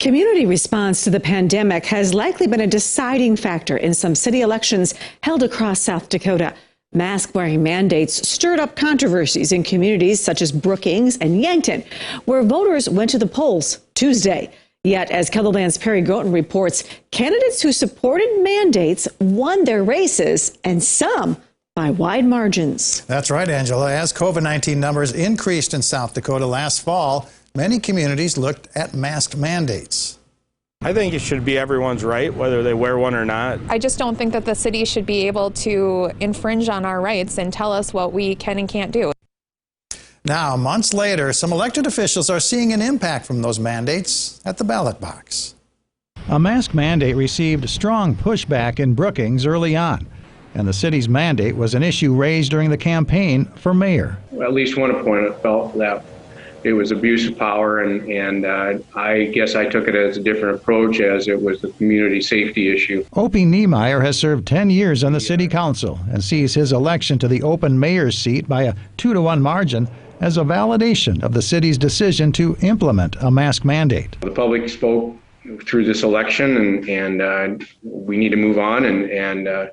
Community response to the pandemic has likely been a deciding factor in some city elections held across South Dakota. Mask-wearing mandates stirred up controversies in communities such as Brookings and Yankton, where voters went to the polls Tuesday. Yet, as KELOLAND's Perry GROTEN reports, candidates who supported mandates won their races, and some by wide margins. That's right, Angela. As COVID-19 numbers increased in South Dakota last fall, many communities looked at mask mandates. I think it should be everyone's right, whether they wear one or not. I just don't think that the city should be able to infringe on our rights and tell us what we can and can't do. Now, months later, some elected officials are seeing an impact from those mandates at the ballot box. A mask mandate received strong pushback in Brookings early on, and the city's mandate was an issue raised during the campaign for mayor. At least one opponent felt that it was abuse of power, and I guess I took it as a different approach, as it was a community safety issue. Opie Niemeyer has served 10 years on the city council and sees his election to the open mayor's seat by a 2-to-1 margin as a validation of the city's decision to implement a mask mandate. The public spoke through this election, and we need to move on and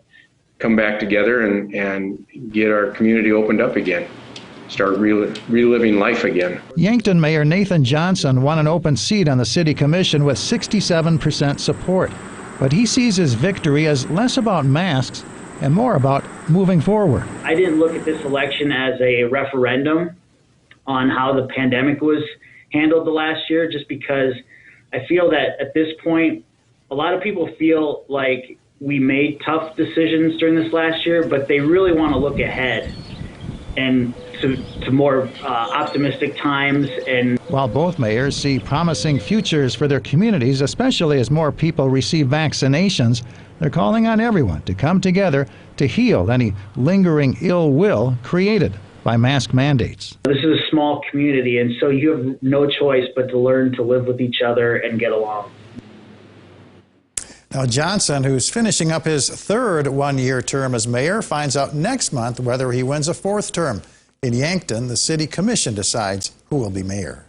come back together and get our community opened up again. Start reliving life again. Yankton Mayor Nathan Johnson won an open seat on the city commission with 67% support. But he sees his victory as less about masks and more about moving forward. I didn't look at this election as a referendum on how the pandemic was handled the last year, just because I feel that at this point, a lot of people feel like we made tough decisions during this last year, but they really want to look ahead and to more optimistic times. And while both mayors see promising futures for their communities, especially as more people receive vaccinations, they're calling on everyone to come together to heal any lingering ill will created by mask mandates. This is a small community, and so you have no choice but to learn to live with each other and get along. Now, Johnson, who's finishing up his third one-year term as mayor, finds out next month whether he wins a fourth term. In Yankton, the city commission decides who will be mayor.